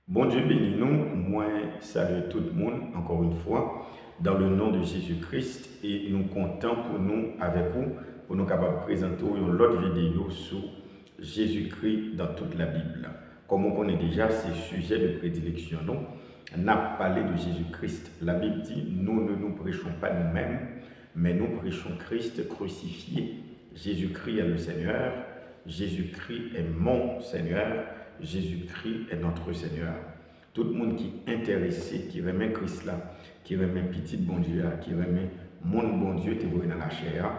Bon Dieu bénis nous, moi salue tout le monde encore une fois dans le nom de Jésus-Christ et nous comptons pour nous avec vous pour nous capables de présenter une autre vidéo sur Jésus-Christ dans toute la Bible. Comme on connaît déjà ces sujets de prédilection, on a parlé de Jésus-Christ. La Bible dit nous ne nous prêchons pas nous-mêmes, mais nous prêchons Christ crucifié. Jésus-Christ est le Seigneur, Jésus-Christ est mon Seigneur. Jésus-Christ est notre Seigneur. Tout le monde qui est intéressé, qui remet Christ là, qui remet petit bon Dieu, qui remet mon bon Dieu qui est dans la chair,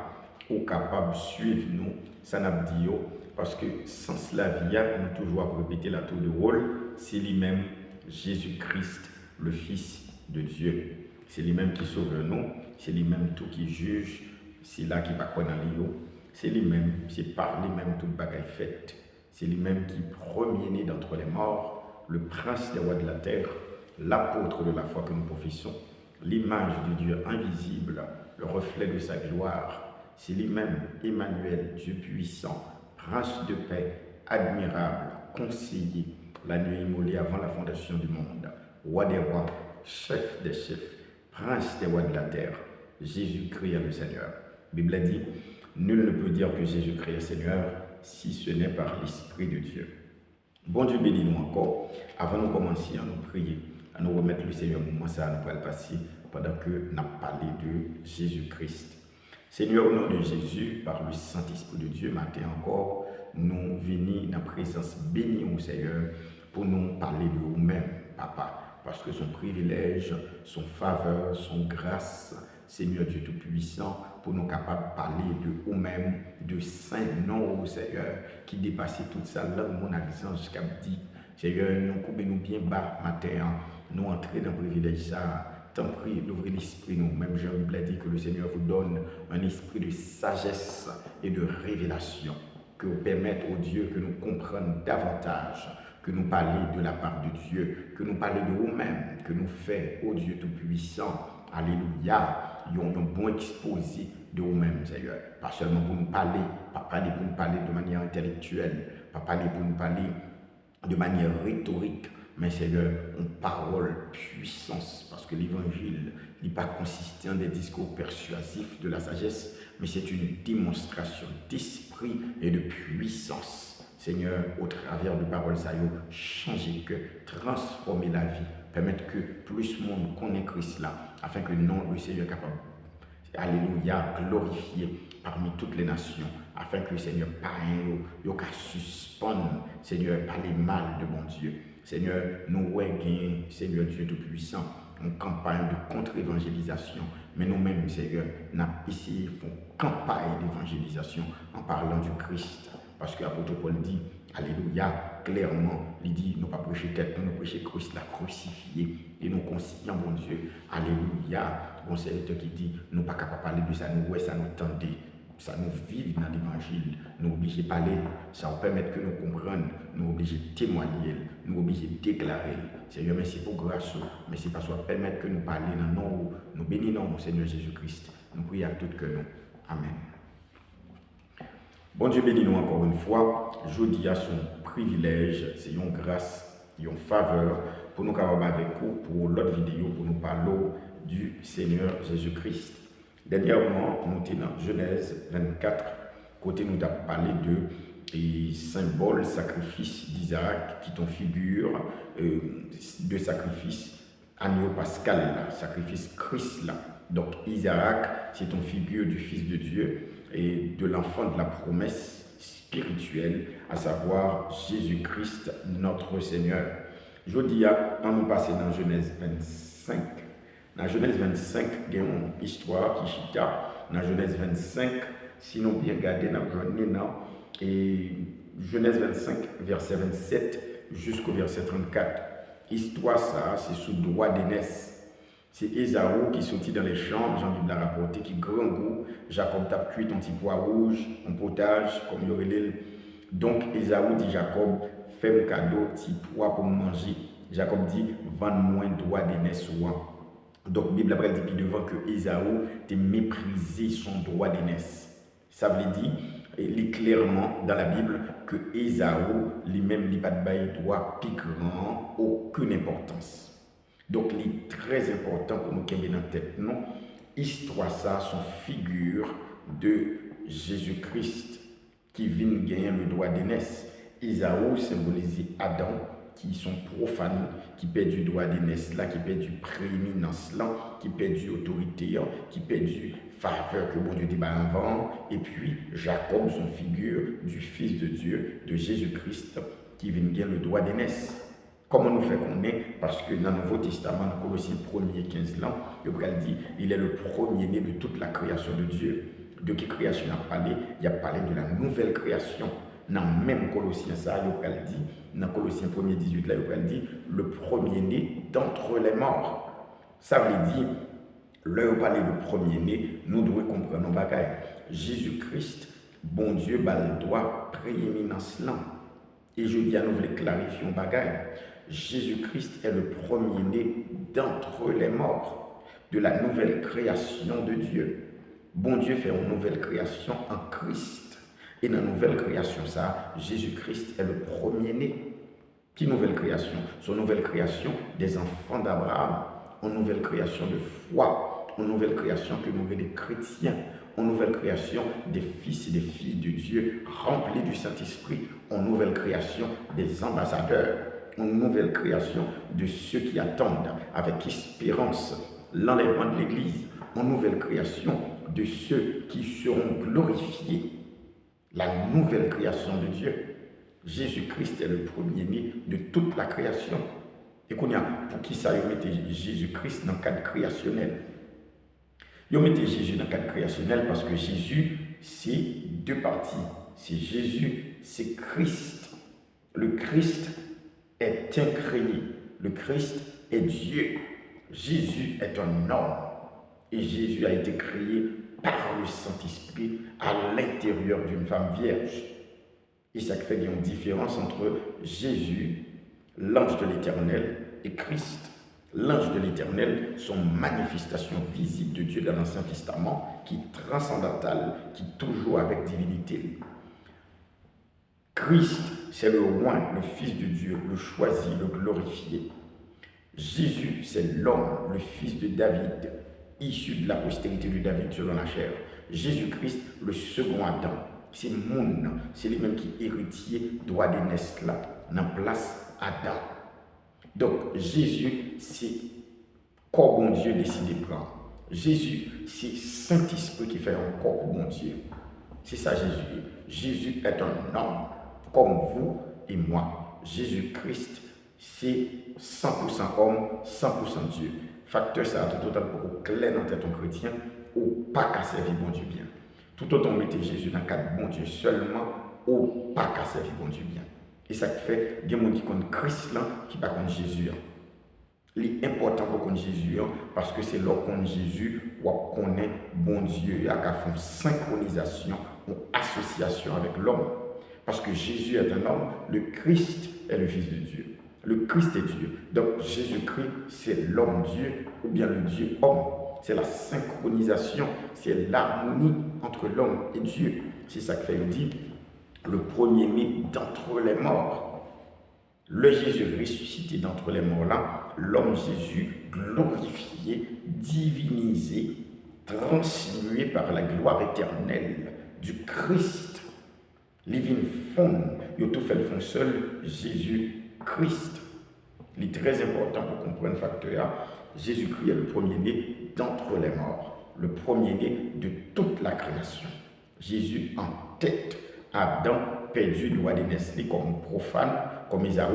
ou capable de suivre nous, ça n'a pas dit parce que sans cela, nous toujours répéter la tour de rôle, c'est lui-même Jésus-Christ, le Fils de Dieu. C'est lui-même qui sauve nous, c'est lui-même tout qui juge, c'est là qui va quoi dans l'eau, c'est lui-même, c'est par lui-même toute bagaille faite. C'est lui-même qui est premier-né d'entre les morts, le prince des rois de la terre, l'apôtre de la foi que nous professons, l'image de Dieu invisible, le reflet de sa gloire. C'est lui-même, Emmanuel, Dieu puissant, prince de paix, admirable, conseiller, la nuit immolée avant la fondation du monde, roi des rois, chef des chefs, prince des rois de la terre, Jésus-Christ est le Seigneur. La Bible dit, nul ne peut dire que Jésus-Christ est Seigneur, si ce n'est par l'Esprit de Dieu. Bon Dieu bénis-nous encore. Avant de commencer à nous prier, à nous remettre le Seigneur, moment ça, nous allons passer pendant que nous avons parlé de Jésus-Christ. Seigneur, au nom de Jésus, par le Saint-Esprit de Dieu, matin encore, nous venons dans la présence bénie au Seigneur pour nous parler de nous-mêmes, Papa, parce que son privilège, son faveur, son grâce, Seigneur Dieu Tout-Puissant, pour nous capables de parler de nous-mêmes, de saint nom au Seigneur, qui dépasse toute sa langue, mon accent jusqu'à dit, Seigneur, nous coupons nous bien bas matin, nous entrer dans le privilège ça. T'en prie d'ouvrir l'esprit nous. Même Jean-Bible a dit que le Seigneur vous donne un esprit de sagesse et de révélation, que vous permettez au Dieu que nous comprenions davantage, que nous parlions de la part de Dieu, que nous parlions de nous-mêmes, que nous faisons au Dieu Tout-Puissant. Alléluia. Un bon exposé de nous-mêmes, Seigneur. Pas seulement pour nous parler, pas parler pour nous parler de manière intellectuelle, pas parler pour nous parler de manière rhétorique, mais Seigneur, une parole puissance, parce que l'évangile n'est pas consisté en des discours persuasifs de la sagesse, mais c'est une démonstration d'esprit et de puissance. Seigneur, au travers de paroles, ça y changer que, transformer la vie, permettre que plus de monde connaisse Christ là, afin que le nom du Seigneur capable, alléluia, glorifié parmi toutes les nations, afin que le Seigneur païen, yo ka suspendre, Seigneur, parler mal de bon Dieu. Seigneur, nous voyons, Seigneur Dieu Tout-Puissant, une campagne de contre-évangélisation. Mais nous-mêmes, Seigneur, nous avons essayé de faire une campagne d'évangélisation en parlant du Christ. Parce que l'apôtre Paul dit, alléluia, clairement, il dit, nous ne pas prêcher tête, nous prêcher Christ la crucifié. Et nous conscients, bon Dieu, alléluia, bon serviteur qui dit, nous ne pas capable de parler de ça, nous, ouais, ça nous tendait. Ça nous vit dans l'évangile, nous obligés de parler, ça nous permet que nous comprenions, nous obligés de témoigner, nous obligés de déclarer. Seigneur, merci pour grâce, merci parce que permettre que nous parlions dans le nom, nous bénissons Seigneur Jésus-Christ. Nous prions à tout que nous. Amen. Bon Dieu bénis nous encore une fois. Je dis à son privilège, c'est une grâce, une faveur pour nous capables avec vous pour l'autre vidéo, pour nous parler du Seigneur Jésus-Christ. Dernièrement, nous sommes dans Genèse 24, côté nous avons parlé de symbole sacrifice d'Isaac, qui est une figure de sacrifice agneau pascal, sacrifice Christ là. Donc Isaac, c'est une figure du Fils de Dieu et de l'enfant de la promesse spirituelle, à savoir Jésus-Christ, notre Seigneur. Je dis on nous passer dans Genèse 25. Dans Genèse 25, il y a une histoire qui chita. Dans Genèse 25, si nous bien regardons dans le et Genèse 25, verset 27 jusqu'au verset 34. Histoire ça, c'est sous droit d'aînesse. C'est Ésaü qui sortit dans les champs, Jean-Bible l'a rapporté, qui grand goût. Jacob t'a cuit un petit pois rouge, un potage, comme il y aurait l'île. Donc Ésaü dit Jacob, fais un cadeau, petit pois pour manger. Jacob dit, vends-moi un droit d'aînesse ou Donc, la Bible après dit devant que Ésaü a méprisé son droit d'aînesse. Ça veut dire, il lit clairement dans la Bible que Ésaü lui-même n'a pas de droit plus grand, aucune importance. Donc, il est très important pour nous qui dans la tête, non? Histoire ça, son figure de Jésus-Christ qui vient gagner le droit d'aînesse. Ésaü symbolise Adam, qui sont profanes, qui perdent du droit d'aînesse là, qui perdent du prééminence là, qui perdent du autorité là, qui perdent du faveur que bon Dieu dit avant, et puis Jacob, son figure du Fils de Dieu, de Jésus-Christ, qui vient gagner le droit d'aînesse. Comment nous fait qu'on est? Parce que dans le Nouveau Testament, dans Colossiens 1er 15 ans, le dit il est le premier-né de toute la création de Dieu. De quelle création il a parlé? Il a parlé de la nouvelle création. Dans même Colossiens, ça, il a dit, dans Colossiens 1er 18, là, il a dit le premier-né d'entre les morts. Ça veut dire, là, il a parlé de premier-né, nous devons comprendre nos bagailles. Jésus-Christ, bon Dieu, le droit prééminence là. Et je dis à nous, voulons clarifier un bagaille. Jésus-Christ est le premier-né d'entre les morts, de la nouvelle création de Dieu. Bon Dieu fait une nouvelle création en Christ. Et dans la nouvelle création, ça, Jésus-Christ est le premier-né. Qui nouvelle création? Son nouvelle création des enfants d'Abraham, une nouvelle création de foi, une nouvelle création que nous voulons des chrétiens, une nouvelle création des fils et des filles de Dieu remplis du Saint-Esprit, une nouvelle création des ambassadeurs, une nouvelle création de ceux qui attendent avec espérance l'enlèvement de l'Église, une nouvelle création de ceux qui seront glorifiés, la nouvelle création de Dieu. Jésus-Christ est le premier-né de toute la création. Et qu'on a, pour qui ça, il mettait Jésus-Christ dans le cadre créationnel. Il mettait Jésus dans le cadre créationnel parce que Jésus, c'est deux parties. C'est Jésus, c'est Christ. Le Christ est incréé. Le Christ est Dieu. Jésus est un homme. Et Jésus a été créé par le Saint-Esprit à l'intérieur d'une femme vierge. Et ça fait une différence entre Jésus, l'ange de l'Éternel, et Christ. L'ange de l'Éternel, son manifestation visible de Dieu dans l'Ancien Testament, qui est transcendantale, qui est toujours avec divinité. Christ, c'est le roi, le Fils de Dieu, le choisi, le glorifié. Jésus, c'est l'homme, le fils de David, issu de la postérité de David selon la chair. Jésus-Christ, le second Adam. C'est Moun, c'est lui-même qui est héritier droit d'aînesse là, dans place Adam. Donc, Jésus, c'est corps bon Dieu décidé de prendre. Jésus, c'est Saint-Esprit qui fait un corps bon Dieu. C'est ça Jésus. Jésus est un homme comme vous et moi. Jésus-Christ, c'est 100% homme, 100% Dieu. Facteur, ça a tout autant pour clair dans tête un chrétien, ou pas qu'à servir bon Dieu bien. Tout autant mettez Jésus dans le cadre bon Dieu seulement, ou pas qu'à servir bon Dieu bien. Et ça fait, il y a des gens qui connaissent Christ là, qui ne connaissent pas Jésus. Il est important pour connaître Jésus, parce que c'est là qu'on Jésus, qu'on connaît bon Dieu, et qu'on fait une synchronisation, une association avec l'homme. Parce que Jésus est un homme, le Christ est le Fils de Dieu. Le Christ est Dieu. Donc Jésus-Christ, c'est l'homme Dieu, ou bien le Dieu homme. C'est la synchronisation, c'est l'harmonie entre l'homme et Dieu. C'est ça que fait dit le premier-né d'entre les morts. Le Jésus ressuscité d'entre les morts là, l'homme Jésus glorifié, divinisé, transmué par la gloire éternelle du Christ. Les vignes fondent, ils ont tout fait le fond seul, Jésus-Christ. Il est très important pour comprendre le facteur. Jésus-Christ est le premier-né d'entre les morts, le premier-né de toute la création. Jésus en tête. Adam perdu droit d'aînesse comme profane, comme Ésaü,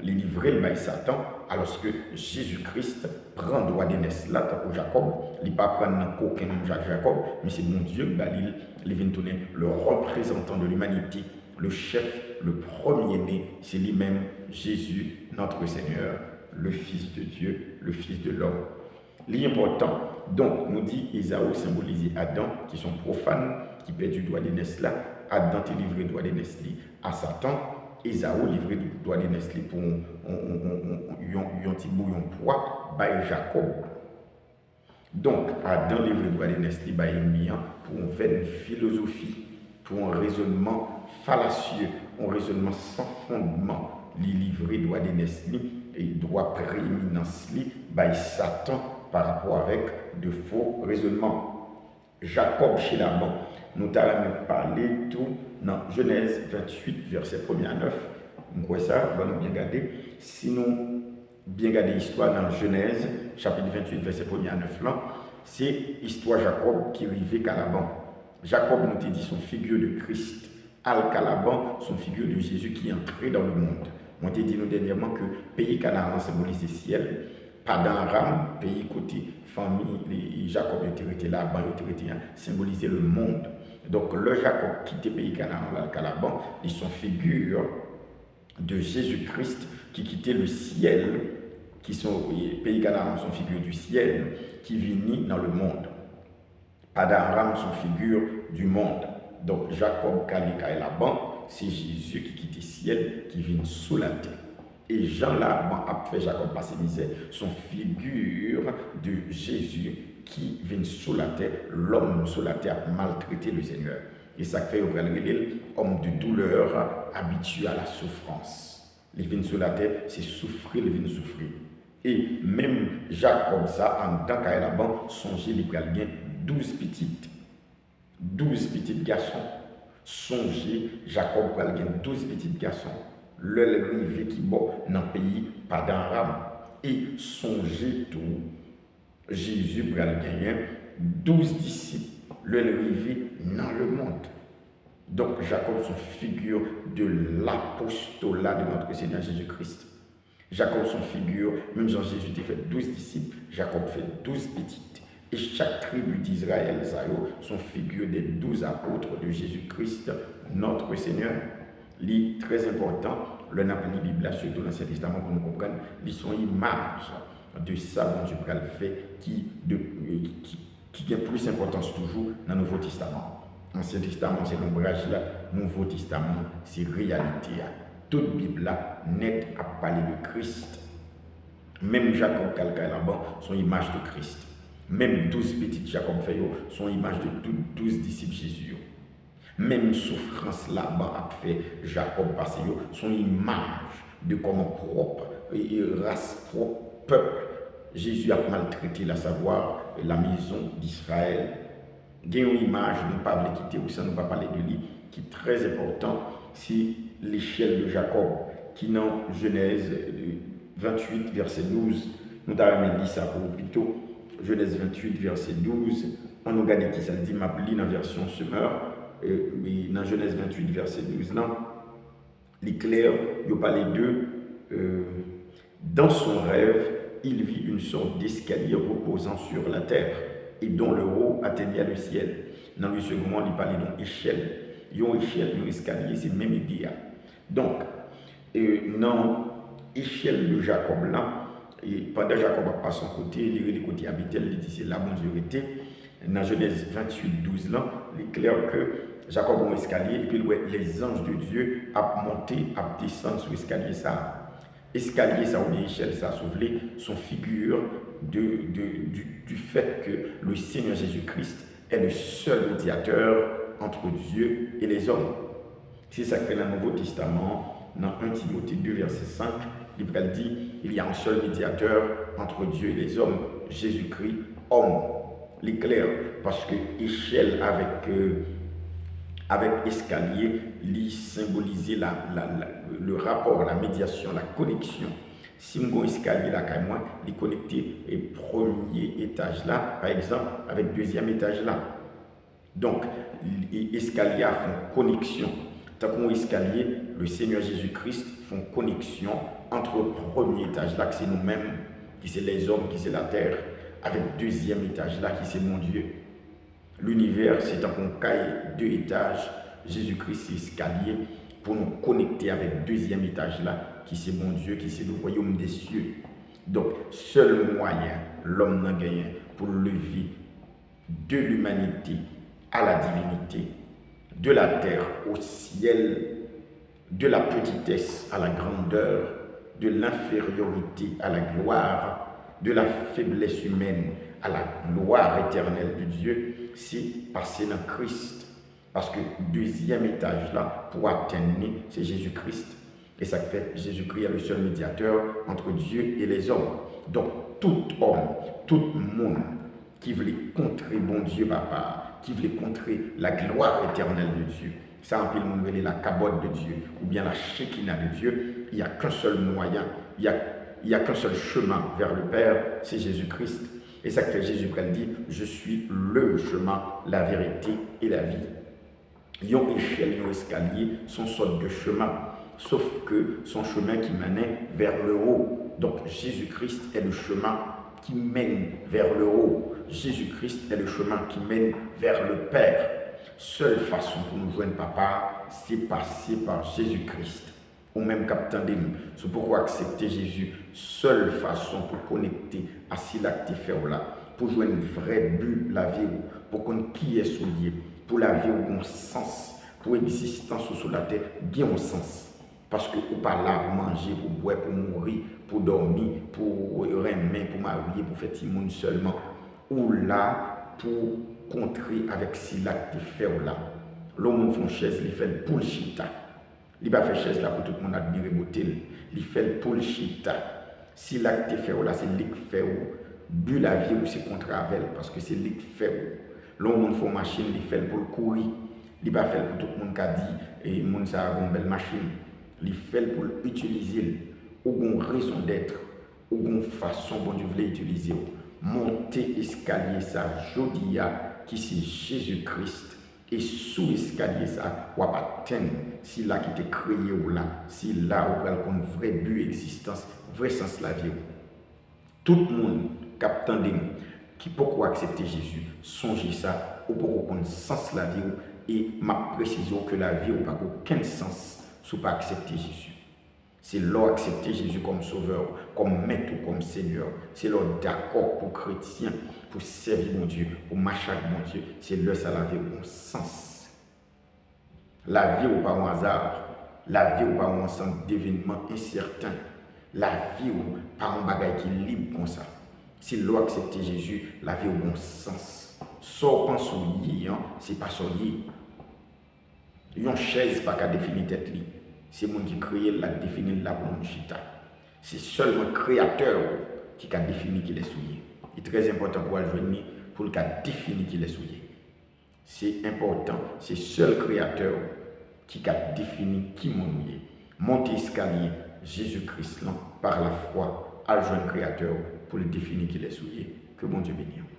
les livré le bail Satan, alors que Jésus-Christ prend droit d'aînesse là, pour Jacob, il ne pas prendre aucun nom Jacob, mais c'est mon Dieu, il vient tourner le représentant de l'humanité, le chef, le premier-né, c'est lui-même Jésus, notre Seigneur, le Fils de Dieu, le Fils de l'homme. L'important, donc, nous dit Ésaü symbolise Adam, qui sont profanes, qui perdent du droit d'aînesse là. Adam est livré droit d'aînesse à Satan. Ésaü livré droit d'aînesse pour un petit bouillon poids by Jacob. Donc, Adam livré droit d'aînesse by pour faire une philosophie pour un raisonnement fallacieux, un raisonnement sans fondement, li livré droit d'aînesse et droit prééminence by Satan par rapport avec de faux raisonnements. Jacob chez Laban, nous t'avons parlé tout dans Genèse 28, verset 1 à 9. On voit ça, on va nous bien garder. Si nous bien garder l'histoire dans Genèse, chapitre 28, verset 1 à 9, là, c'est l'histoire Jacob qui arrivait à Laban. Jacob nous dit son figure de Christ. Al-Calaban, son figure de Jésus qui est entré dans le monde. On t'a dit nous dernièrement que pays Canaan symbolise le ciel. Padan Aram, pays côté famille, Jacob était là, était symboliser le monde. Donc le Jacob quittait pays Canaan, Al-Calaban, ils sont figure de Jésus-Christ qui quittait le ciel, qui sont pays Canaan sont figure du ciel, qui vient dans le monde. Padan Aram sont figure du monde. Donc Jacob, Kalika et Laban, c'est Jésus qui quitte le ciel, qui vient sous la terre. Et Jean Laban a fait Jacob passer misère, son figure de Jésus qui vient sous la terre, l'homme sous la terre a maltraité le Seigneur. Et ça fait au homme de douleur habitué à la souffrance. Il vient sous la terre, c'est souffrir, il vient souffrir. Et même Jacob, ça, en tant qu'à Laban, songez, il a 12 petites. 12 petits garçons. Songez, Jacob a 12 petits garçons. Le rivé qui bon dans le pays, pas dans Ram. Et songez tout, Jésus a gagné 12 disciples. Le rivé dans le monde. Donc Jacob, son figure de l'apostolat de notre Seigneur Jésus-Christ. Jacob, son figure, même Jean-Jésus a fait 12 disciples, Jacob fait 12 petites. Et chaque tribu d'Israël, sont figure des 12 apôtres de Jésus-Christ, notre Seigneur. C'est très important, le Napoli Bible, surtout dans l'Ancien Testament, pour nous comprendre, ils sont images de ça dont Dieu a fait qui a plus d'importance toujours dans le Nouveau Testament. Ancien Testament, c'est l'ombrage là, Nouveau Testament, c'est réalité. Toute Bible là, net à parler de Christ. Même Jacob, Kalka et Laban sont image de Christ. Même 12 petites Jacob Feyo sont image de 12 disciples Jésus. Même souffrance là-bas a fait Jacob passer son image de comment propre et race propre peuple Jésus a maltraité la savoir la maison d'Israël. Il y a une image, nous ne pouvons pas quitter ou ça nous pas parler de lui, qui est très important, c'est l'échelle de Jacob, qui dans Genèse 28, verset 12, nous avons dit ça pour plutôt, Genèse 28, verset 12, on nous regarde qui ça dit, m'a pris dans la version Semeur, dans Genèse 28, verset 12, là, l'éclair, il parlait d'eux, dans son rêve, il vit une sorte d'escalier reposant sur la terre et dont le haut atteignait le ciel. Dans le second, il parlait d'une échelle. Une échelle, un escalier, c'est le même idée. Donc, dans l'échelle de Jacob, là, et pendant que Jacob a passé son côté, il côté habité, il dit c'est là bon Dieu était. Dans Genèse 28, 12, là, il est clair que Jacob a un escalier et puis les anges de Dieu ont monté, ont descendu sur l'escalier ça. Escalier, ça ou bien échelle, ça soufflé, sont figure du fait que le Seigneur Jésus-Christ est le seul médiateur entre Dieu et les hommes. C'est ça que fait le Nouveau Testament, dans 1 Timothée 2, verset 5, il dit il y a un seul médiateur entre Dieu et les hommes, Jésus-Christ, homme. L'éclair, parce que échelle avec escalier, il symbolisait le rapport, la médiation, la connexion. Si mon escalier là, quand moi, il est connecté au premier étage là, par exemple, avec le deuxième étage là. Donc, l'escalier a une connexion. Tant qu'on escalier, le Seigneur Jésus-Christ font connexion entre le premier étage là, qui c'est nous-mêmes, qui c'est les hommes, qui c'est la terre, avec le deuxième étage là, qui c'est mon Dieu. L'univers, c'est un caille 2 étages. Jésus-Christ, c'est escalier pour nous connecter avec le deuxième étage là, qui c'est mon Dieu, qui c'est le royaume des cieux. Donc, seul moyen, l'homme n'a gagné pour lever de l'humanité à la divinité, de la terre au ciel, de la petitesse à la grandeur, de l'infériorité à la gloire, de la faiblesse humaine à la gloire éternelle de Dieu, c'est passer dans Christ. Parce que deuxième étage là, pour atteindre, c'est Jésus-Christ. Et ça fait Jésus-Christ est le seul médiateur entre Dieu et les hommes. Donc, tout homme, tout monde qui voulait contrer bon Dieu, papa, qui voulait contrer la gloire éternelle de Dieu, ça en pile monde relait la cabote de Dieu, ou bien la Shekinah de Dieu, il n'y a qu'un seul moyen, il n'y a qu'un seul chemin vers le Père, c'est Jésus-Christ. Et ça fait Jésus qui dit, je suis le chemin, la vérité et la vie. Yon échelle, yon escalier, son sorte de chemin, sauf que son chemin qui menait vers le haut. Donc Jésus-Christ est le chemin qui mène vers le haut. Jésus-Christ est le chemin qui mène vers le Père. Seule façon pour nous joindre papa, c'est passer par Jésus-Christ. Ou même captain de nous. C'est pourquoi accepter Jésus, seule façon pour connecter à ce l'acte faire là, pour jouer une vraie but la vie, pour qu'on qui est soulié, pour la vie au bon sens, pour l'existence sur la terre, bien au sens. Parce que ou pas là pour manger, pour boire, pour mourir, pour dormir, pour remer, pour marier, pour faire tout monde seulement. Ou là pour contrer avec si l'acte faire là. L'homme font chaise, il fait pour le chita. Il va faire chaise là pour tout le monde admirer beauté. Il fait pour le chita. Si l'acte fait là, c'est lui qui fait but la vie ou c'est contre avec parce que c'est lui qui fait. L'homme font machine, il fait pour le courir. Il va faire pour tout le monde qui a dit et monde ça a une belle machine. Il fait pour l'utiliser ou une raison d'être ou une façon dont Dieu voulait utiliser. Monter escalier ça jodia qui c'est Jésus-Christ. Et sous l'escalier, ça, on va atteindre si là qui était créé ou là, si là on va avoir un vrai but existence, vrai sens la vie. Tout le monde qui peut accepter Jésus, songez ça, ou pour qu'on sens la vie et ma précision que la vie n'a pas aucun sens si pas accepter Jésus. C'est leur accepter Jésus comme sauveur, comme maître ou comme Seigneur. C'est leur d'accord pour chrétien, pour servir mon Dieu, pour marcher avec mon Dieu. C'est leur ça la vie au bon sens. La vie ou pas un hasard. La vie ou pas un ensemble d'événements incertains. La vie ou pas un bagage qui est libre comme ça. C'est leur accepter Jésus, la vie au bon sens. Sans penser au yé, c'est pas son yé. Une chaise pas qu'à définir tête li. C'est mon qui crée la définir la pour mon chita. C'est seulement le créateur qui a défini qu'il est souillé. Il est très important pour le joindre pour le définir qu'il est souillé. C'est important, c'est seul créateur qui a défini qui mon est. Monter escalier, Jésus-Christ par la foi, à le joindre créateur pour le définir qu'il est souillé. Que bon Dieu bénisse.